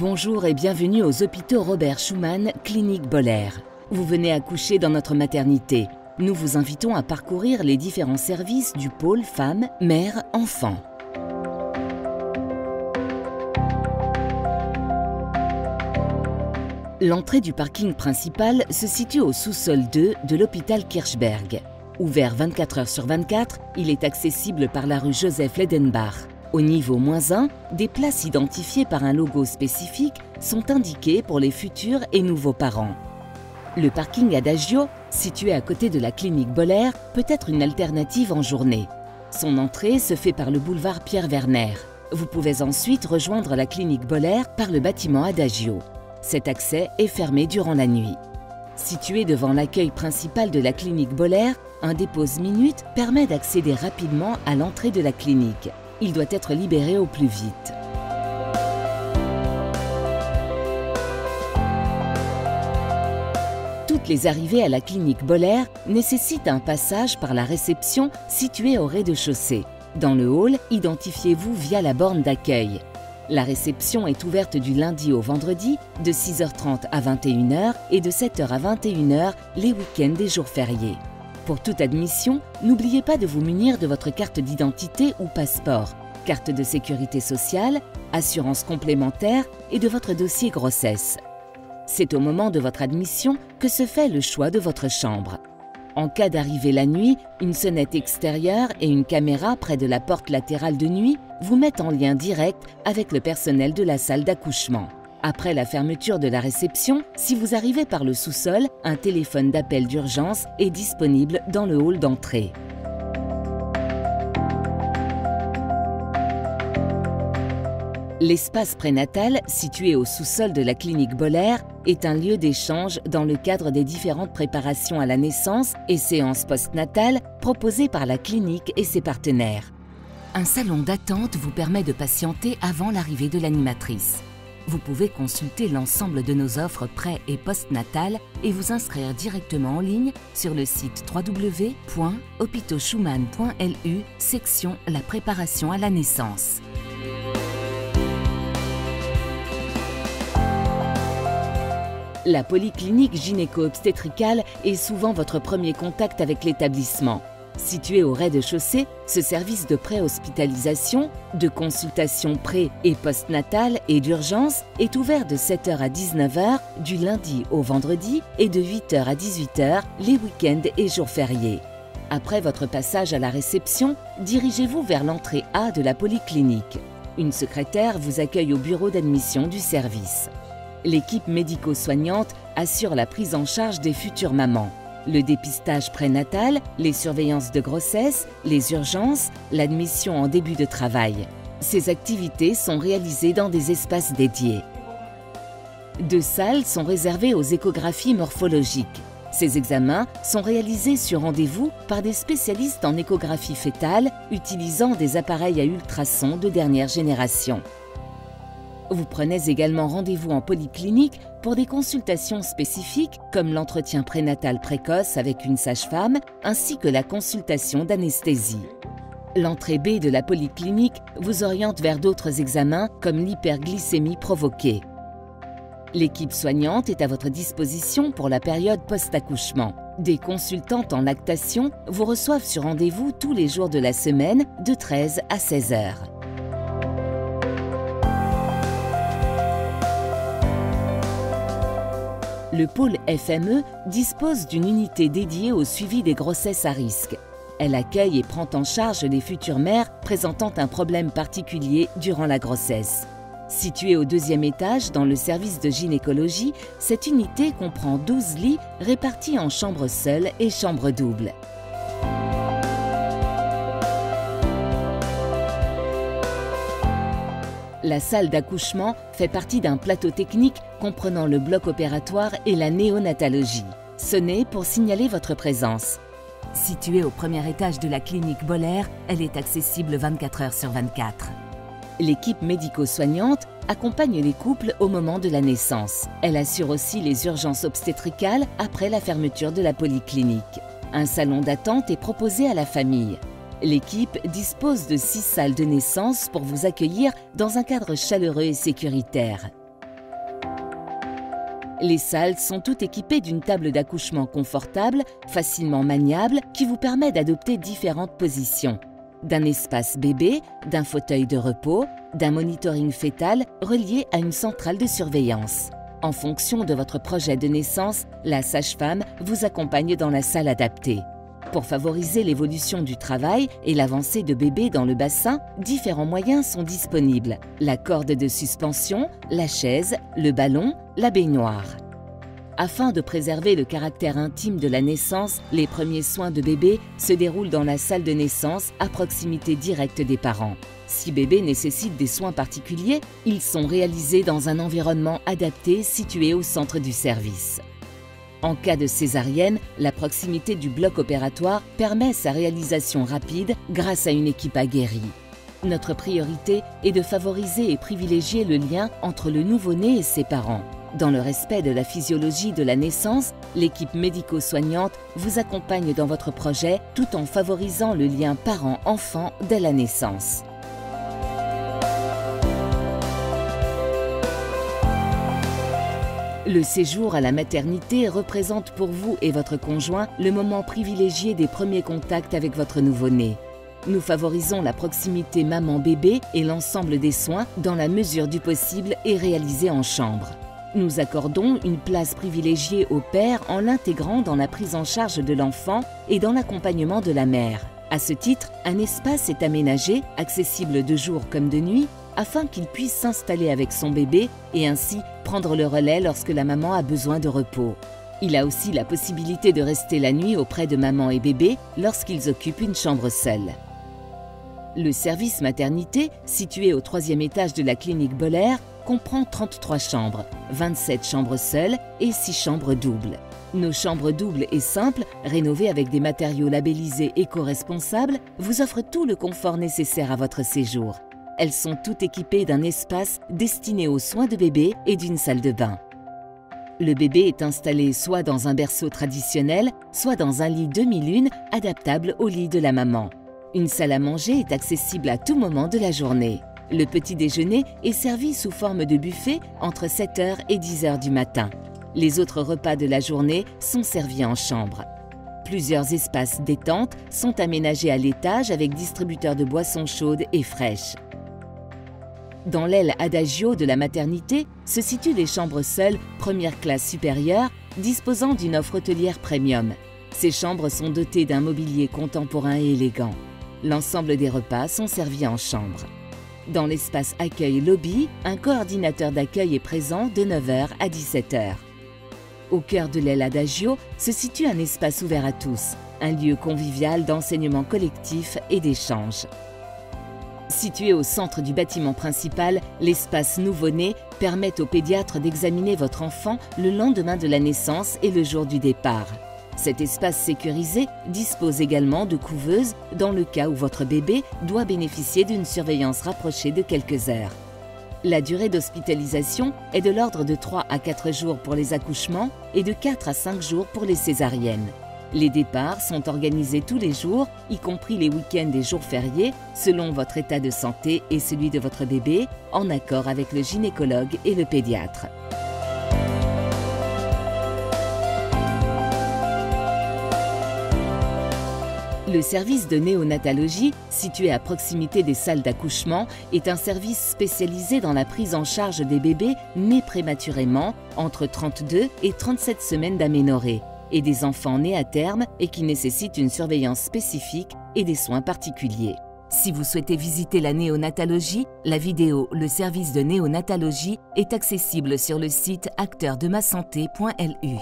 Bonjour et bienvenue aux hôpitaux Robert Schuman, Clinique Boller. Vous venez accoucher dans notre maternité. Nous vous invitons à parcourir les différents services du pôle femmes, mères, enfants. L'entrée du parking principal se situe au sous-sol 2 de l'hôpital Kirchberg. Ouvert 24 heures sur 24, il est accessible par la rue Joseph Leidenbach. Au niveau -1, des places identifiées par un logo spécifique sont indiquées pour les futurs et nouveaux parents. Le parking Adagio, situé à côté de la clinique Boller, peut être une alternative en journée. Son entrée se fait par le boulevard Pierre-Werner. Vous pouvez ensuite rejoindre la clinique Boller par le bâtiment Adagio. Cet accès est fermé durant la nuit. Situé devant l'accueil principal de la clinique Boller, un dépose minute permet d'accéder rapidement à l'entrée de la clinique. Il doit être libéré au plus vite. Toutes les arrivées à la clinique Boller nécessitent un passage par la réception située au rez-de-chaussée. Dans le hall, identifiez-vous via la borne d'accueil. La réception est ouverte du lundi au vendredi de 6h30 à 21h et de 7h à 21h les week-ends et jours fériés. Pour toute admission, n'oubliez pas de vous munir de votre carte d'identité ou passeport, carte de sécurité sociale, assurance complémentaire et de votre dossier grossesse. C'est au moment de votre admission que se fait le choix de votre chambre. En cas d'arrivée la nuit, une sonnette extérieure et une caméra près de la porte latérale de nuit vous mettent en lien direct avec le personnel de la salle d'accouchement. Après la fermeture de la réception, si vous arrivez par le sous-sol, un téléphone d'appel d'urgence est disponible dans le hall d'entrée. L'espace prénatal, situé au sous-sol de la clinique Boller, est un lieu d'échange dans le cadre des différentes préparations à la naissance et séances postnatales proposées par la clinique et ses partenaires. Un salon d'attente vous permet de patienter avant l'arrivée de l'animatrice. Vous pouvez consulter l'ensemble de nos offres pré- et postnatales et vous inscrire directement en ligne sur le site www.hopitauxschuman.lu, section La préparation à la naissance. La polyclinique gynéco-obstétricale est souvent votre premier contact avec l'établissement. Situé au rez-de-chaussée, ce service de pré-hospitalisation, de consultation pré- et postnatale et d'urgence est ouvert de 7h à 19h du lundi au vendredi et de 8h à 18h les week-ends et jours fériés. Après votre passage à la réception, dirigez-vous vers l'entrée A de la polyclinique. Une secrétaire vous accueille au bureau d'admission du service. L'équipe médico-soignante assure la prise en charge des futures mamans. Le dépistage prénatal, les surveillances de grossesse, les urgences, l'admission en début de travail. Ces activités sont réalisées dans des espaces dédiés. 2 salles sont réservées aux échographies morphologiques. Ces examens sont réalisés sur rendez-vous par des spécialistes en échographie fœtale utilisant des appareils à ultrasons de dernière génération. Vous prenez également rendez-vous en polyclinique pour des consultations spécifiques comme l'entretien prénatal précoce avec une sage-femme ainsi que la consultation d'anesthésie. L'entrée B de la polyclinique vous oriente vers d'autres examens comme l'hyperglycémie provoquée. L'équipe soignante est à votre disposition pour la période post-accouchement. Des consultantes en lactation vous reçoivent sur rendez-vous tous les jours de la semaine de 13 à 16 heures. Le pôle FME dispose d'une unité dédiée au suivi des grossesses à risque. Elle accueille et prend en charge les futures mères présentant un problème particulier durant la grossesse. Située au 2e étage dans le service de gynécologie, cette unité comprend 12 lits répartis en chambres seules et chambres doubles. La salle d'accouchement fait partie d'un plateau technique comprenant le bloc opératoire et la néonatologie. Sonnez pour signaler votre présence. Située au 1er étage de la clinique Boller, elle est accessible 24 heures sur 24. L'équipe médico-soignante accompagne les couples au moment de la naissance. Elle assure aussi les urgences obstétricales après la fermeture de la polyclinique. Un salon d'attente est proposé à la famille. L'équipe dispose de 6 salles de naissance pour vous accueillir dans un cadre chaleureux et sécuritaire. Les salles sont toutes équipées d'une table d'accouchement confortable, facilement maniable, qui vous permet d'adopter différentes positions. D'un espace bébé, d'un fauteuil de repos, d'un monitoring fœtal relié à une centrale de surveillance. En fonction de votre projet de naissance, la sage-femme vous accompagne dans la salle adaptée. Pour favoriser l'évolution du travail et l'avancée de bébé dans le bassin, différents moyens sont disponibles. La corde de suspension, la chaise, le ballon, la baignoire. Afin de préserver le caractère intime de la naissance, les premiers soins de bébé se déroulent dans la salle de naissance à proximité directe des parents. Si bébé nécessite des soins particuliers, ils sont réalisés dans un environnement adapté situé au centre du service. En cas de césarienne, la proximité du bloc opératoire permet sa réalisation rapide grâce à une équipe aguerrie. Notre priorité est de favoriser et privilégier le lien entre le nouveau-né et ses parents. Dans le respect de la physiologie de la naissance, l'équipe médico-soignante vous accompagne dans votre projet tout en favorisant le lien parent-enfant dès la naissance. Le séjour à la maternité représente pour vous et votre conjoint le moment privilégié des premiers contacts avec votre nouveau-né. Nous favorisons la proximité maman-bébé et l'ensemble des soins dans la mesure du possible et réalisés en chambre. Nous accordons une place privilégiée au père en l'intégrant dans la prise en charge de l'enfant et dans l'accompagnement de la mère. À ce titre, un espace est aménagé, accessible de jour comme de nuit, afin qu'il puisse s'installer avec son bébé et ainsi prendre le relais lorsque la maman a besoin de repos. Il a aussi la possibilité de rester la nuit auprès de maman et bébé lorsqu'ils occupent une chambre seule. Le service maternité, situé au 3e étage de la clinique Boller, comprend 33 chambres, 27 chambres seules et 6 chambres doubles. Nos chambres doubles et simples, rénovées avec des matériaux labellisés éco-responsables, vous offrent tout le confort nécessaire à votre séjour. Elles sont toutes équipées d'un espace destiné aux soins de bébé et d'une salle de bain. Le bébé est installé soit dans un berceau traditionnel, soit dans un lit demi-lune adaptable au lit de la maman. Une salle à manger est accessible à tout moment de la journée. Le petit déjeuner est servi sous forme de buffet entre 7h et 10h du matin. Les autres repas de la journée sont servis en chambre. Plusieurs espaces détente sont aménagés à l'étage avec distributeurs de boissons chaudes et fraîches. Dans l'aile Adagio de la maternité se situent les chambres seules, première classe supérieure, disposant d'une offre hôtelière premium. Ces chambres sont dotées d'un mobilier contemporain et élégant. L'ensemble des repas sont servis en chambre. Dans l'espace accueil lobby, un coordinateur d'accueil est présent de 9h à 17h. Au cœur de l'aile Adagio se situe un espace ouvert à tous, un lieu convivial d'enseignement collectif et d'échange. Situé au centre du bâtiment principal, l'espace nouveau-né permet au pédiatre d'examiner votre enfant le lendemain de la naissance et le jour du départ. Cet espace sécurisé dispose également de couveuses dans le cas où votre bébé doit bénéficier d'une surveillance rapprochée de quelques heures. La durée d'hospitalisation est de l'ordre de 3 à 4 jours pour les accouchements et de 4 à 5 jours pour les césariennes. Les départs sont organisés tous les jours, y compris les week-ends et jours fériés, selon votre état de santé et celui de votre bébé, en accord avec le gynécologue et le pédiatre. Le service de néonatologie, situé à proximité des salles d'accouchement, est un service spécialisé dans la prise en charge des bébés nés prématurément, entre 32 et 37 semaines d'aménorrhée, et des enfants nés à terme et qui nécessitent une surveillance spécifique et des soins particuliers. Si vous souhaitez visiter la néonatologie, la vidéo « Le service de néonatologie » est accessible sur le site acteurdemasanté.lu.